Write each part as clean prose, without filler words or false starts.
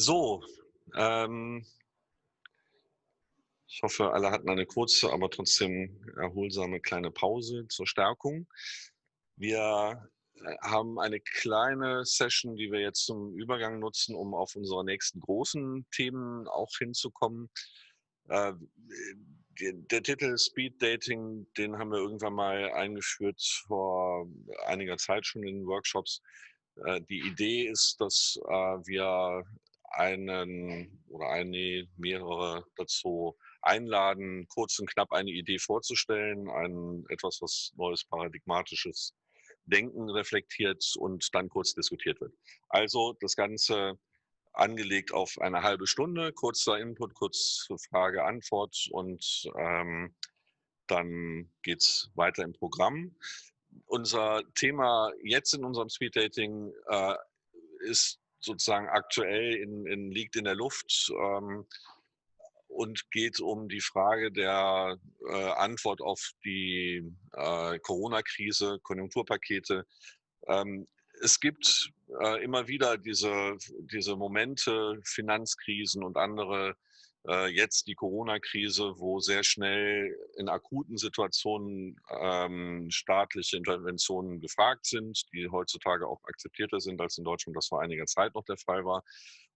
So, ich hoffe, alle hatten eine kurze, aber trotzdem erholsame kleine Pause zur Stärkung. Wir haben eine kleine Session, die wir jetzt zum Übergang nutzen, um auf unsere nächsten großen Themen auch hinzukommen. Der Titel Speed Dating, den haben wir irgendwann mal eingeführt vor einiger Zeit schon in Workshops. Die Idee ist, dass wir mehrere dazu einladen, kurz und knapp eine Idee vorzustellen, etwas, was neues paradigmatisches Denken reflektiert und dann kurz diskutiert wird. Also das Ganze angelegt auf eine halbe Stunde, kurzer Input, kurze Frage, Antwort und dann geht's weiter im Programm. Unser Thema jetzt in unserem Speed Dating ist sozusagen aktuell liegt in der Luft und geht um die Frage der Antwort auf die Corona-Krise, Konjunkturpakete. Es gibt immer wieder diese Momente, Finanzkrisen und andere, jetzt die Corona-Krise, wo sehr schnell in akuten Situationen staatliche Interventionen gefragt sind, die heutzutage auch akzeptierter sind, als in Deutschland das vor einiger Zeit noch der Fall war.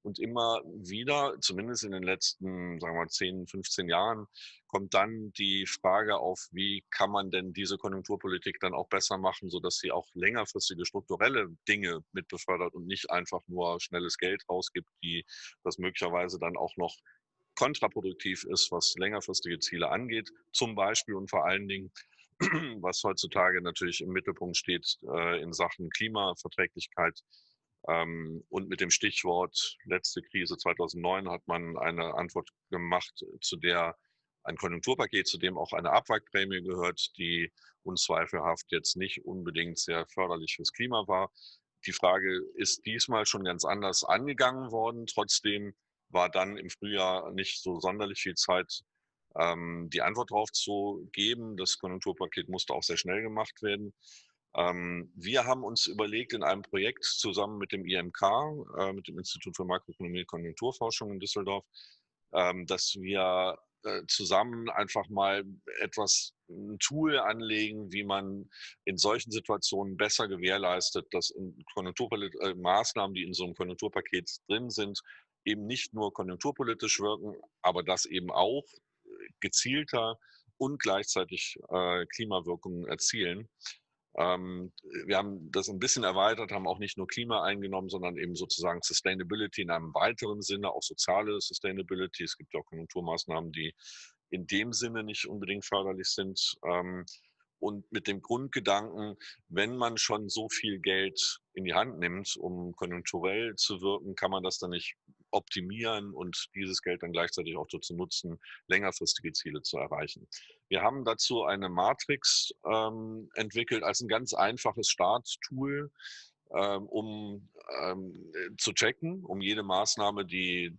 Und immer wieder, zumindest in den letzten, sagen wir mal, 10, 15 Jahren, kommt dann die Frage auf, wie kann man denn diese Konjunkturpolitik dann auch besser machen, sodass sie auch längerfristige strukturelle Dinge mit befördert und nicht einfach nur schnelles Geld rausgibt, die das möglicherweise dann auch noch kontraproduktiv ist, was längerfristige Ziele angeht, zum Beispiel und vor allen Dingen, was heutzutage natürlich im Mittelpunkt steht in Sachen Klimaverträglichkeit. Und mit dem Stichwort letzte Krise 2009 hat man eine Antwort gemacht, zu der ein Konjunkturpaket, zu dem auch eine Abwrackprämie gehört, die unzweifelhaft jetzt nicht unbedingt sehr förderlich fürs Klima war. Die Frage ist diesmal schon ganz anders angegangen worden. Trotzdem war dann im Frühjahr nicht so sonderlich viel Zeit, die Antwort darauf zu geben. Das Konjunkturpaket musste auch sehr schnell gemacht werden. Wir haben uns überlegt in einem Projekt zusammen mit dem IMK, mit dem Institut für Makroökonomie und Konjunkturforschung in Düsseldorf, dass wir zusammen einfach mal ein Tool anlegen, wie man in solchen Situationen besser gewährleistet, dass in Maßnahmen, die in so einem Konjunkturpaket drin sind, eben nicht nur konjunkturpolitisch wirken, aber das eben auch gezielter und gleichzeitig Klimawirkungen erzielen. Wir haben das ein bisschen erweitert, haben auch nicht nur Klima eingenommen, sondern eben sozusagen Sustainability in einem weiteren Sinne, auch soziale Sustainability. Es gibt ja auch Konjunkturmaßnahmen, die in dem Sinne nicht unbedingt förderlich sind. Und mit dem Grundgedanken, wenn man schon so viel Geld in die Hand nimmt, um konjunkturell zu wirken, kann man das dann nicht optimieren und dieses Geld dann gleichzeitig auch dazu nutzen, längerfristige Ziele zu erreichen. Wir haben dazu eine Matrix entwickelt als ein ganz einfaches Starttool, um zu checken, um jede Maßnahme, die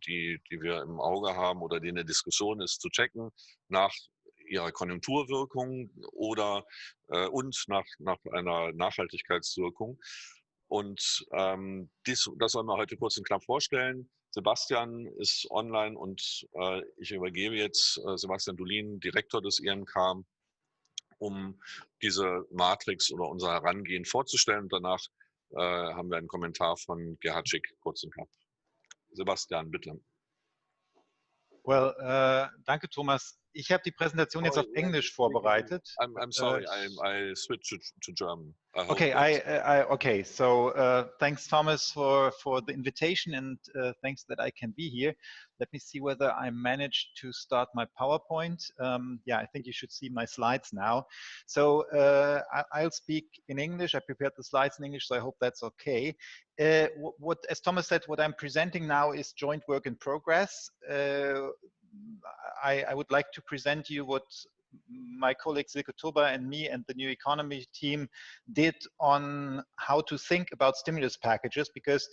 wir im Auge haben oder die in der Diskussion ist, zu checken nach ihrer Konjunkturwirkung oder und nach einer Nachhaltigkeitswirkung. Und das sollen wir heute kurz und knapp vorstellen. Sebastian ist online und ich übergebe jetzt Sebastian Dullien, Direktor des IMK, um diese Matrix oder unser Herangehen vorzustellen. Und danach haben wir einen Kommentar von Gerhard Schick, kurz und knapp. Sebastian, bitte. Well, danke Thomas. Ich habe die Präsentation jetzt auf Englisch vorbereitet. I'm sorry, I switched to German. Okay, okay. So thanks, Thomas, for the invitation, and thanks that I can be here. Let me see whether I managed to start my PowerPoint. Yeah, I think you should see my slides now. So I'll speak in English. I prepared the slides in English, so I hope that's okay. As Thomas said, what I'm presenting now is joint work in progress. I would like to present you what my colleague SILKE TOBER and me and the New Economy team did on how to think about stimulus packages, because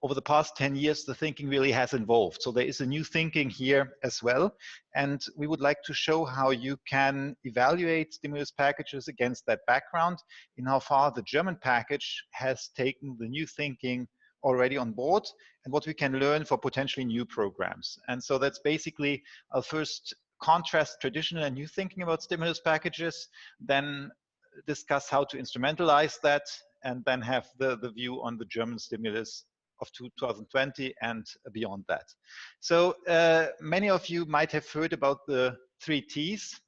over the past 10 years, the thinking really has evolved. So there is a new thinking here as well. And we would like to show how you can evaluate stimulus packages against that background, in how far the German package has taken the new thinking already on board and what we can learn for potentially new programs. And so that's basically, I'll first contrast traditional and new thinking about stimulus packages, then discuss how to instrumentalize that, and then have the view on the German stimulus of 2020 and beyond that. So many of you might have heard about the 3 T's.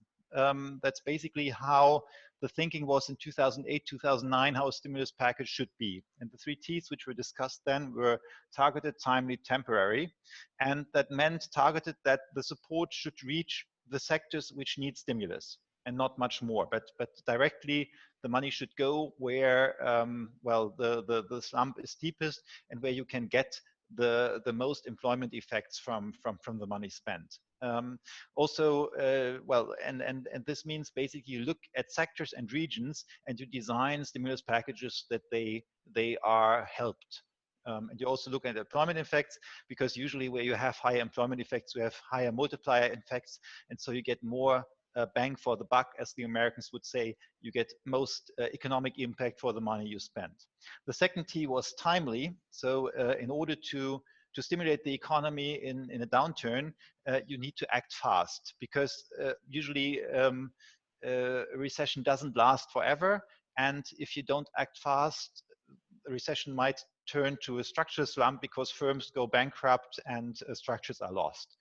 That's basically how the thinking was in 2008, 2009, how a stimulus package should be. And the 3 T's which were discussed then were targeted, timely, temporary. And that meant targeted, that the support should reach the sectors which need stimulus and not much more, but directly the money should go where, well, the slump is deepest and where you can get the most employment effects from the money spent. Also, well, and this means basically you look at sectors and regions and you design stimulus packages that they are helped. And you also look at employment effects, because usually where you have higher employment effects, you have higher multiplier effects, and so you get more bang for the buck, as the Americans would say. You get most economic impact for the money you spend. The second T was timely. So in order to stimulate the economy in a downturn, you need to act fast, because usually a recession doesn't last forever. And if you don't act fast, a recession might turn to a structural slump because firms go bankrupt and structures are lost.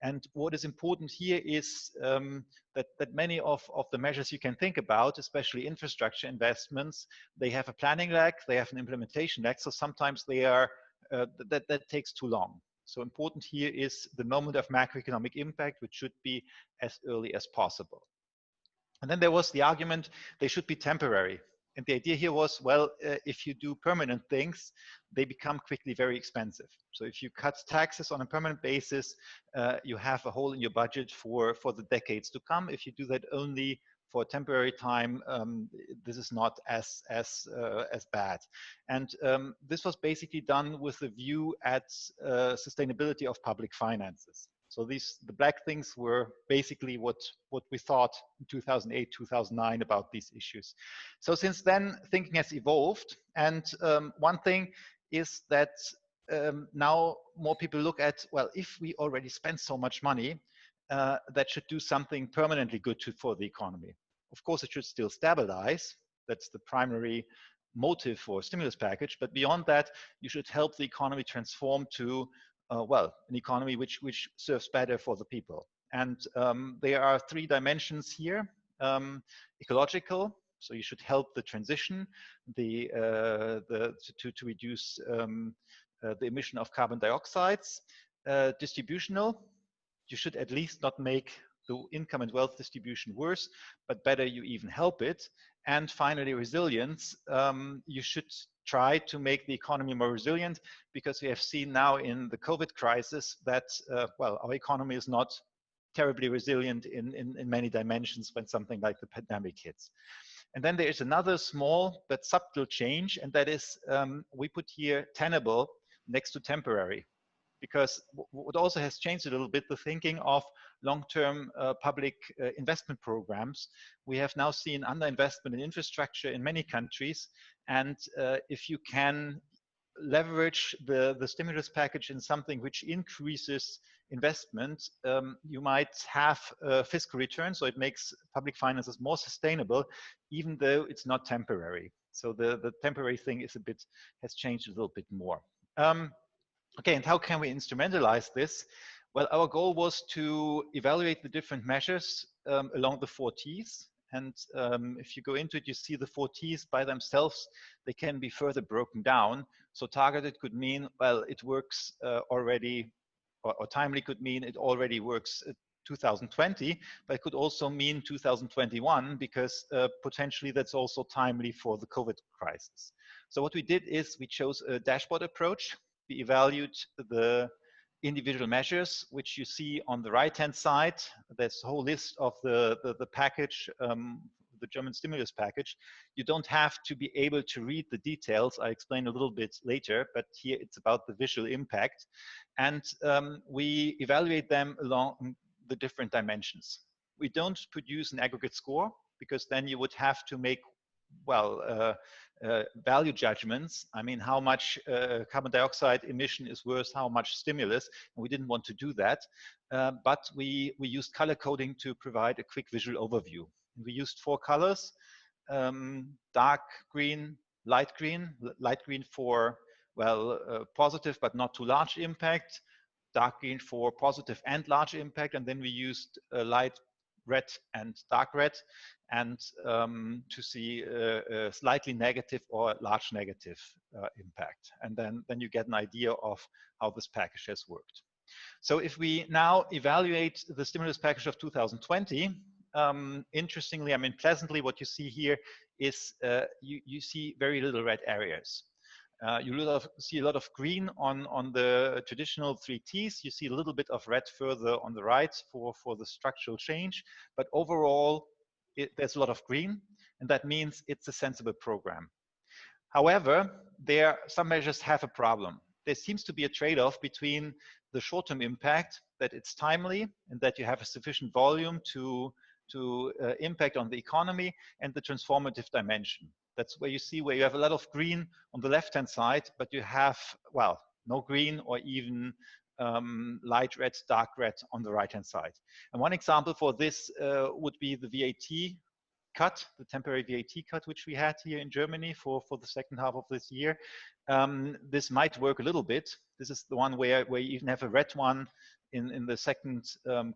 And what is important here is that many of the measures you can think about, especially infrastructure investments, they have a planning lag, they have an implementation lag, so sometimes they are, that takes too long. So important here is the moment of macroeconomic impact, which should be as early as possible. And then there was the argument they should be temporary. And the idea here was, well, if you do permanent things, they become quickly very expensive. So if you cut taxes on a permanent basis, you have a hole in your budget for the decades to come. If you do that only for a temporary time, this is not as bad. And this was basically done with a view at sustainability of public finances. So the black things were basically what we thought in 2008, 2009 about these issues. So since then, thinking has evolved. And one thing is that now more people look at, well, if we already spend so much money, that should do something permanently good for the economy. Of course, it should still stabilize. That's the primary motive for a stimulus package. But beyond that, you should help the economy transform to well, an economy which serves better for the people. And there are 3 dimensions here. Ecological, so you should help the transition, to reduce the emission of carbon dioxides. Distributional, you should at least not make the income and wealth distribution worse, but better you even help it. And finally, resilience, you should try to make the economy more resilient, because we have seen now in the COVID crisis that, well, our economy is not terribly resilient in many dimensions when something like the pandemic hits. And then there is another small but subtle change, and that is we put here tenable next to temporary. Because what also has changed a little bit, the thinking of long-term public investment programs. We have now seen underinvestment in infrastructure in many countries. And if you can leverage the stimulus package in something which increases investment, you might have a fiscal return. So it makes public finances more sustainable, even though it's not temporary. So the temporary thing is has changed a little bit more. Okay, and how can we instrumentalize this? Well, our goal was to evaluate the different measures along the 4 T's. And if you go into it, you see the 4 T's by themselves, they can be further broken down. So targeted could mean, well, it works already, or timely could mean it already works 2020, but it could also mean 2021, because potentially that's also timely for the COVID crisis. So what we did is we chose a dashboard approach. We evaluate the individual measures, which you see on the right-hand side. There's a whole list of the package, the German stimulus package. You don't have to be able to read the details. I explain a little bit later, but here it's about the visual impact. And we evaluate them along the different dimensions. We don't produce an aggregate score, because then you would have to make value judgments. I mean, how much carbon dioxide emission is worth how much stimulus, and we didn't want to do that. But we used color coding to provide a quick visual overview. We used 4 colors, dark green, light green for, positive but not too large impact, dark green for positive and large impact, and then we used light red and dark red, and to see a slightly negative or large negative impact. And then you get an idea of how this package has worked. So if we now evaluate the stimulus package of 2020, interestingly, I mean, pleasantly, what you see here is you see very little red areas. You see a lot of green on the traditional 3 Ts. You see a little bit of red further on the right for the structural change. But overall, there's a lot of green, and that means it's a sensible program. However, some measures have a problem. There seems to be a trade-off between the short-term impact, that it's timely and that you have a sufficient volume to impact on the economy, and the transformative dimension. That's where you have a lot of green on the left-hand side, but you have, well, no green or even light red, dark red on the right-hand side. And one example for this would be the VAT cut, the temporary VAT cut, which we had here in Germany for the second half of this year. This might work a little bit. This is the one where you even have a red one in the second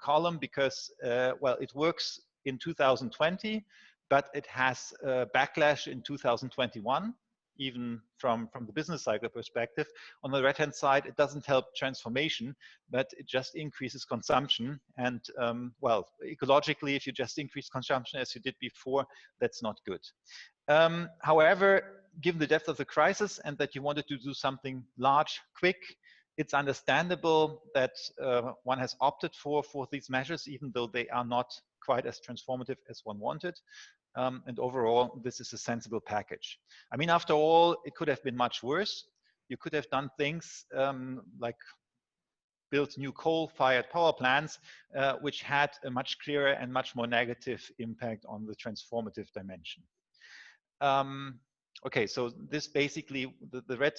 column, because, it works in 2020, but it has a backlash in 2021, even from the business cycle perspective. On the right-hand side, it doesn't help transformation, but it just increases consumption. And ecologically, if you just increase consumption as you did before, that's not good. However, given the depth of the crisis and that you wanted to do something large, quick, it's understandable that one has opted for these measures, even though they are not quite as transformative as one wanted. And overall, this is a sensible package. I mean, after all, it could have been much worse. You could have done things like built new coal-fired power plants, which had a much clearer and much more negative impact on the transformative dimension. Okay, so this basically, the red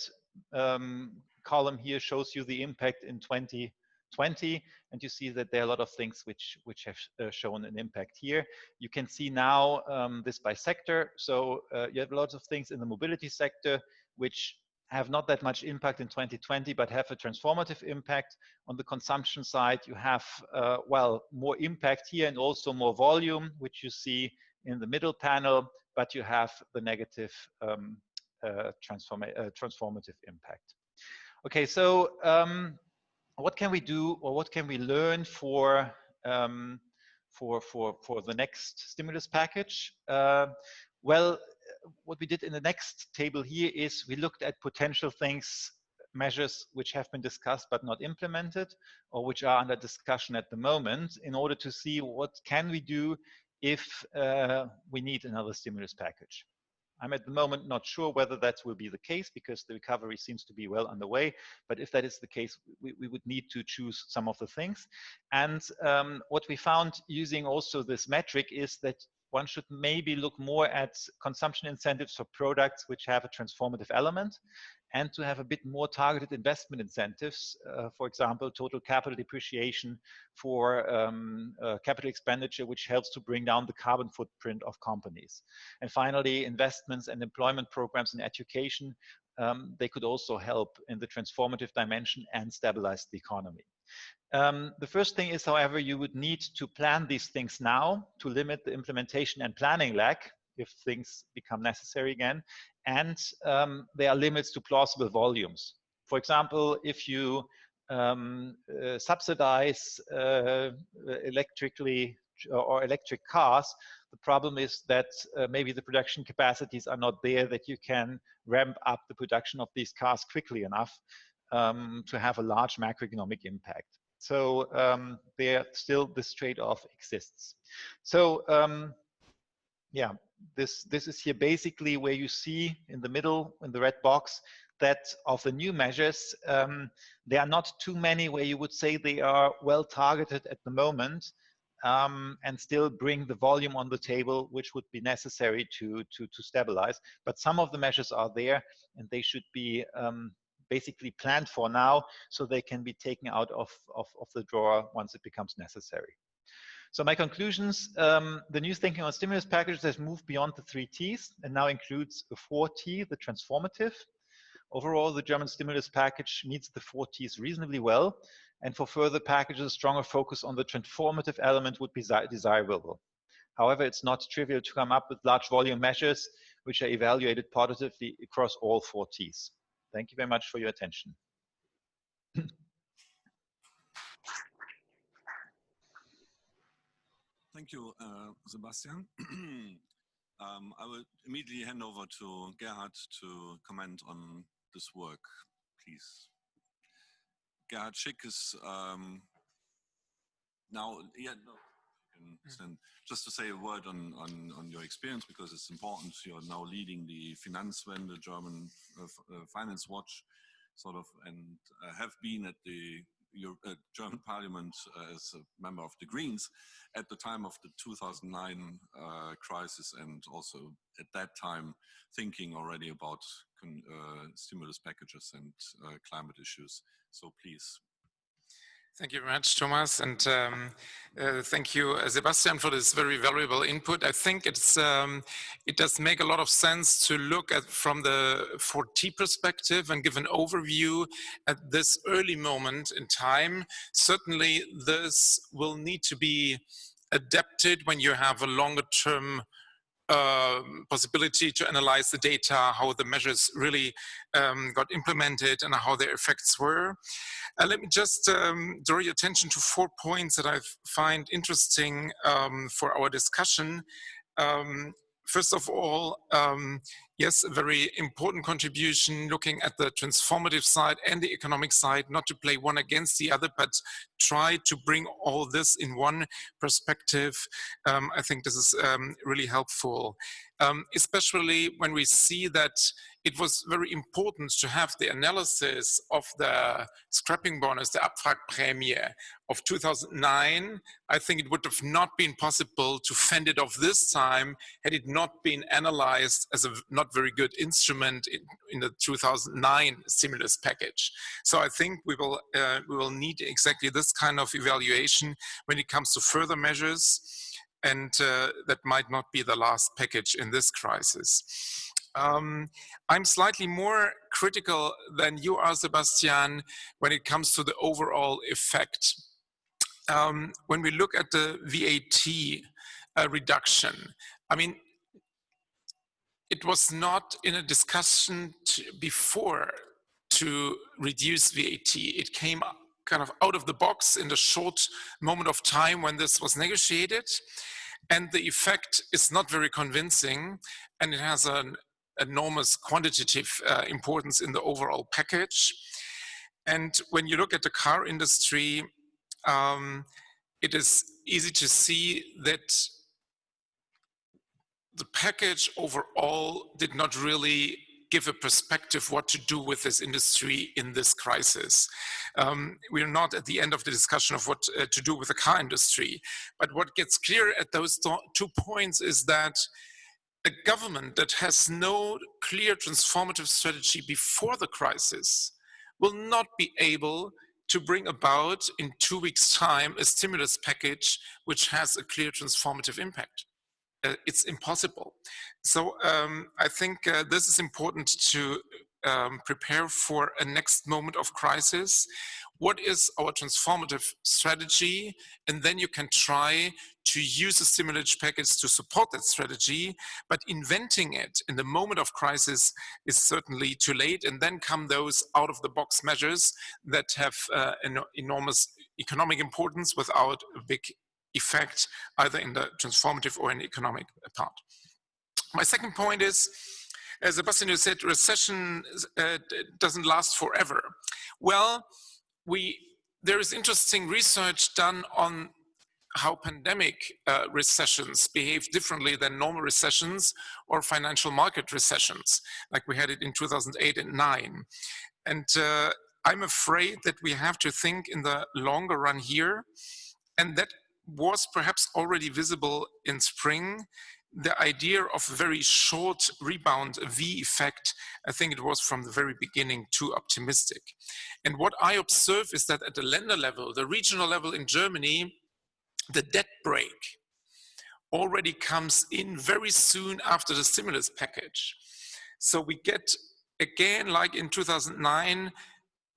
column here shows you the impact in 2020, and you see that there are a lot of things which have shown an impact here. You can see now this by sector. So you have lots of things in the mobility sector which have not that much impact in 2020, but have a transformative impact. On the consumption side, you have, more impact here and also more volume, which you see in the middle panel, but you have the negative transformative impact. Okay, so what can we do, or what can we learn for the next stimulus package? What we did in the next table here is we looked at potential things, measures which have been discussed but not implemented, or which are under discussion at the moment, in order to see what can we do if we need another stimulus package. I'm at the moment not sure whether that will be the case, because the recovery seems to be well underway. But if that is the case, we would need to choose some of the things. And what we found using also this metric is that one should maybe look more at consumption incentives for products which have a transformative element, and to have a bit more targeted investment incentives, for example, total capital depreciation for capital expenditure, which helps to bring down the carbon footprint of companies. And finally, investments and employment programs in education, they could also help in the transformative dimension and stabilize the economy. The first thing is, however, you would need to plan these things now to limit the implementation and planning lag if things become necessary again. And there are limits to plausible volumes. For example, if you subsidize electric cars, the problem is that maybe the production capacities are not there, that you can ramp up the production of these cars quickly enough to have a large macroeconomic impact. So there still this trade-off exists. So yeah, this is here basically where you see in the middle, in the red box, that of the new measures, there are not too many where you would say they are well targeted at the moment. and still bring the volume on the table, which would be necessary to stabilize. But some of the measures are there, and they should be basically planned for now, so they can be taken out of the drawer once it becomes necessary. So my conclusions, the new thinking on stimulus packages has moved beyond the 3 T's and now includes the 4 T, the transformative. Overall, the German stimulus package meets the 4 T's reasonably well, and for further packages, a stronger focus on the transformative element would be desirable. However, it's not trivial to come up with large volume measures which are evaluated positively across all 4 T's. Thank you very much for your attention. Thank you, Sebastian. I will immediately hand over to Gerhard to comment on this work, please. Gerhard Schick is now, just to say a word on your experience, because it's important. You're now leading the Finanzwende, German Finance Watch, sort of, and have been at the German Parliament as a member of the Greens at the time of the 2009 crisis, and also at that time thinking already about stimulus packages and climate issues. So please. Thank you very much, Thomas, and thank you, Sebastian, for this very valuable input. I think it does make a lot of sense to look at from the 4T perspective and give an overview at this early moment in time. Certainly, this will need to be adapted when you have a longer-term possibility to analyze the data, how the measures really got implemented and how their effects were. Let me just draw your attention to 4 points that I find interesting for our discussion. First of all, yes, a very important contribution looking at the transformative side and the economic side, not to play one against the other, but try to bring all this in one perspective. I think this is really helpful, especially when we see that it was very important to have the analysis of the scrapping bonus, the Abwrackprämie of 2009. I think it would have not been possible to fend it off this time had it not been analyzed as a not very good instrument in the 2009 stimulus package. So I think we will need exactly this kind of evaluation when it comes to further measures, and that might not be the last package in this crisis. I'm slightly more critical than you are, Sebastian, when it comes to the overall effect. When we look at the VAT reduction, I mean, it was not in a discussion before to reduce VAT. It came kind of out of the box in the short moment of time when this was negotiated. And the effect is not very convincing, and it has an enormous quantitative importance in the overall package. And when you look at the car industry, it is easy to see that the package overall did not really give a perspective what to do with this industry in this crisis. We're not at the end of the discussion of what to do with the car industry, but what gets clear at those 2 points is that a government that has no clear transformative strategy before the crisis will not be able to bring about in 2 weeks' time a stimulus package which has a clear transformative impact. It's impossible. So I think this is important to prepare for a next moment of crisis. What is our transformative strategy? And then you can try to use a stimulus package to support that strategy, but inventing it in the moment of crisis is certainly too late. And then come those out-of-the-box measures that have an enormous economic importance without a big effect either in the transformative or in the economic part. My second point is, as Sebastian said, recession doesn't last forever. Well, there is interesting research done on how pandemic recessions behave differently than normal recessions or financial market recessions, like we had it in 2008 and 2009. And I'm afraid that we have to think in the longer run here, and that was perhaps already visible in spring. The idea of a very short rebound, a V effect, I think it was from the very beginning too optimistic. And what I observe is that at the Länder level, the regional level in Germany, the debt break already comes in very soon after the stimulus package. So we get, again, like in 2009,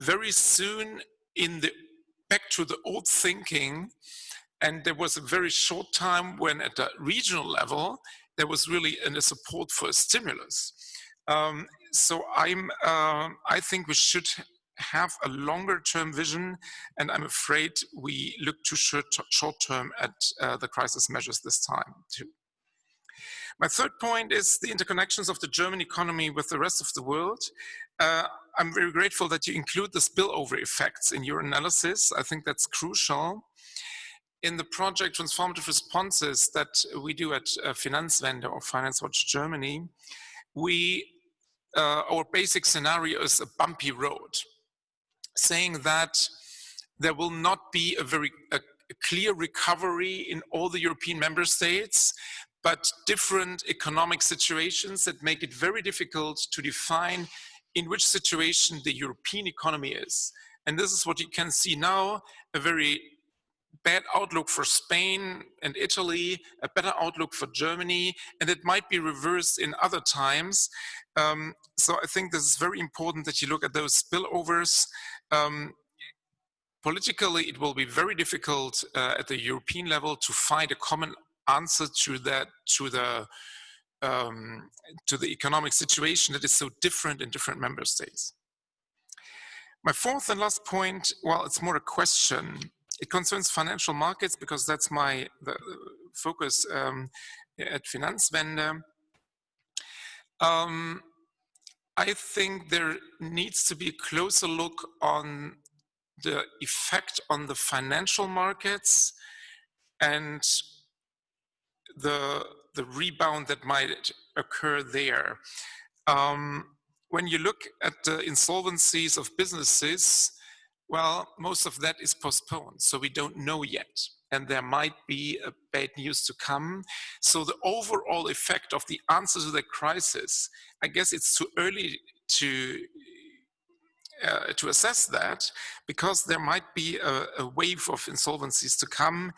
very soon back to the old thinking. And there was a very short time when at the regional level, there was really a support for a stimulus. So I think we should have a longer term vision, and I'm afraid we look too short term at the crisis measures this time too. My third point is the interconnections of the German economy with the rest of the world. I'm very grateful that you include the spillover effects in your analysis. I think that's crucial. In the project Transformative Responses that we do at FINANZWENDE or Finance Watch Germany, our basic scenario is a bumpy road, saying that there will not be a clear recovery in all the European member states, but different economic situations that make it very difficult to define in which situation the European economy is. And this is what you can see now, a very bad outlook for Spain and Italy, a better outlook for Germany, and it might be reversed in other times. So I think this is very important that you look at those spillovers. Politically, it will be very difficult at the European level to find a common answer to that, to the economic situation that is so different in different member states. My fourth and last point, well, it's more a question. It concerns financial markets because that's the focus at Finanzwende. I think there needs to be a closer look on the effect on the financial markets and the rebound that might occur there. When you look at the insolvencies of businesses, well, most of that is postponed, so we don't know yet. And there might be a bad news to come. So the overall effect of the answer to the crisis, I guess it's too early to assess that, because there might be a wave of insolvencies to come.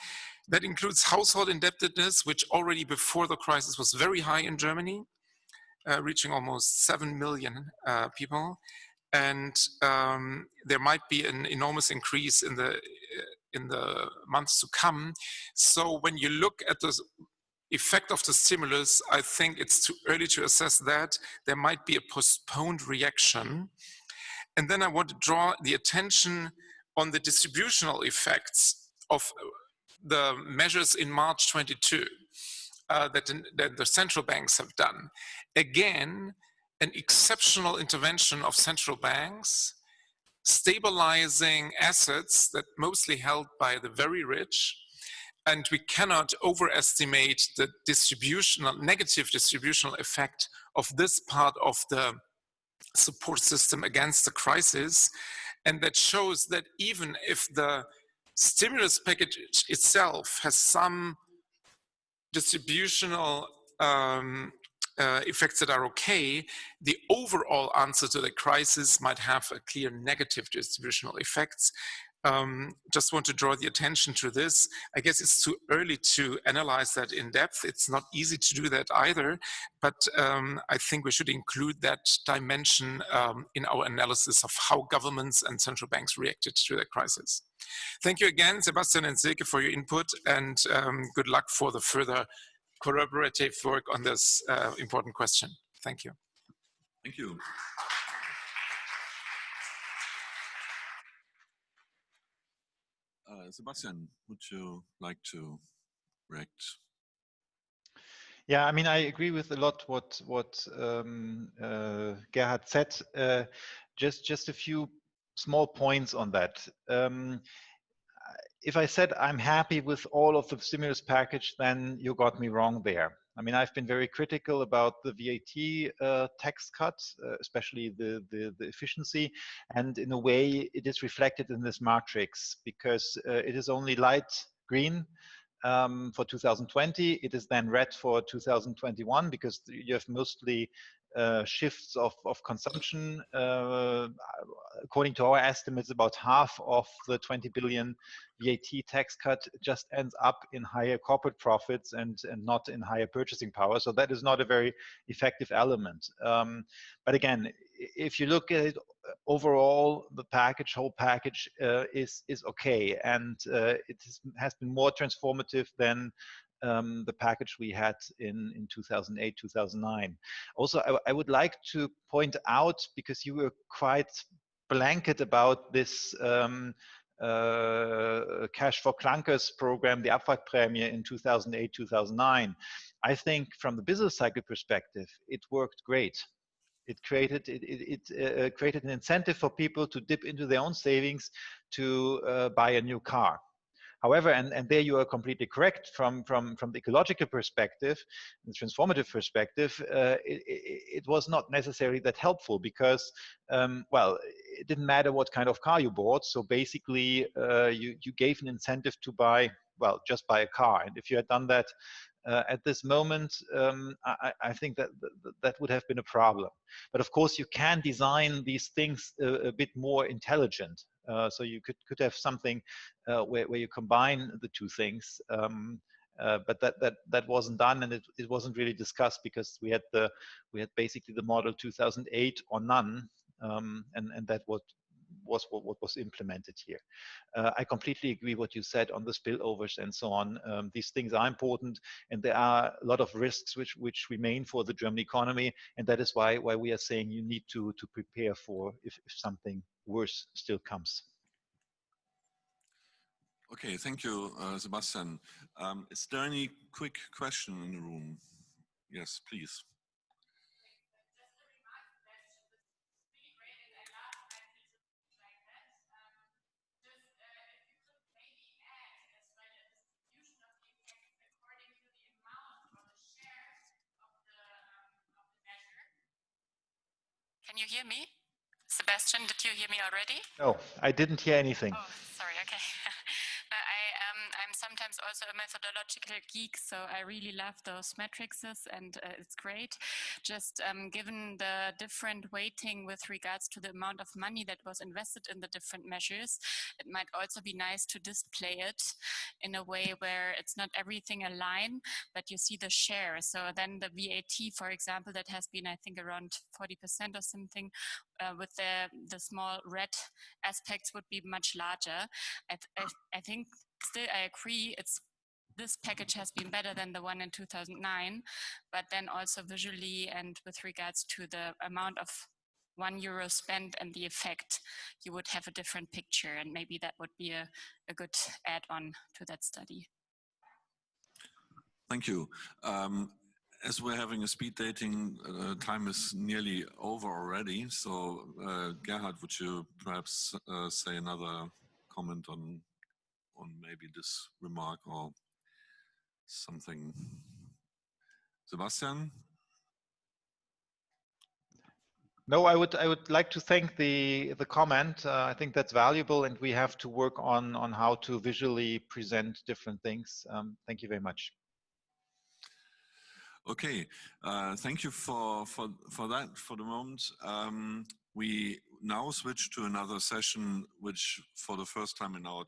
That includes household indebtedness, which already before the crisis was very high in Germany, reaching almost 7 million people. And there might be an enormous increase in the months to come. So when you look at the effect of the stimulus, I think it's too early to assess that. There might be a postponed reaction. And then I want to draw the attention on the distributional effects of the measures in March 22 that the central banks have done. Again, an exceptional intervention of central banks, stabilizing assets that mostly held by the very rich, and we cannot overestimate the negative distributional effect of this part of the support system against the crisis. And that shows that even if the stimulus package itself has some distributional effects that are okay, the overall answer to the crisis might have a clear negative distributional effects. Just want to draw the attention to this. I guess it's too early to analyze that in depth. It's not easy to do that either, but I think we should include that dimension in our analysis of how governments and central banks reacted to the crisis. Thank you again, Sebastian and SILKE, for your input, and good luck for the further collaborative work on this important question. Thank you. Thank you. Sebastian, would you like to react? Yeah, I mean, I agree with a lot what Gerhard said. Just a few small points on that. If I said I'm happy with all of the stimulus package, then you got me wrong there. I mean, I've been very critical about the VAT tax cut, especially the efficiency, and in a way it is reflected in this matrix because it is only light green for 2020. It is then red for 2021 because you have mostly shifts of consumption. According to our estimates, about half of the 20 billion VAT tax cut just ends up in higher corporate profits and not in higher purchasing power. So that is not a very effective element. But again, if you look at it overall, the whole package is okay, and it has been more transformative than the package we had in 2008, 2009. Also, I would like to point out, because you were quite blanket about this Cash for Clunkers program, the Abwrackprämie in 2008, 2009. I think from the business cycle perspective, it worked great. It created created an incentive for people to dip into their own savings to buy a new car. However, and there you are completely correct, from the ecological perspective, the transformative perspective, it was not necessarily that helpful because, well, it didn't matter what kind of car you bought. So basically, you gave an incentive to buy, well, just buy a car. And if you had done that at this moment, I think that would have been a problem. But of course, you can design these things a bit more intelligent. So you could have something where you combine the two things, but that wasn't done, and it wasn't really discussed because we had basically the model 2008 or none, and that was what was implemented here. I completely agree what you said on the spillovers and so on. These things are important, and there are a lot of risks which remain for the German economy, and that is why we are saying you need to prepare for if something worse still comes. Okay, thank you, Sebastian. Is there any quick question in the room? Yes, please. Can you hear me? Sebastian, did you hear me already? No, I didn't hear anything. Oh, sorry, okay. I'm sometimes also a methodological geek, so I really love those matrices, and it's great. Just given the different weighting with regards to the amount of money that was invested in the different measures, it might also be nice to display it in a way where it's not everything a line, but you see the share. So then the VAT, for example, that has been, I think, around 40% or something, with the small red aspects would be much larger. I think still I agree this package has been better than the one in 2009, but then also visually and with regards to the amount of €1 spent and the effect, you would have a different picture, and maybe that would be a good add-on to that study. Thank you. As we're having a speed dating, time is nearly over already. So Gerhard, would you perhaps say another comment on maybe this remark or something? Sebastian? No, I would like to thank the comment. I think that's valuable, and we have to work on how to visually present different things. Thank you very much. Okay, thank you for that for the moment. We now switch to another session, which for the first time in our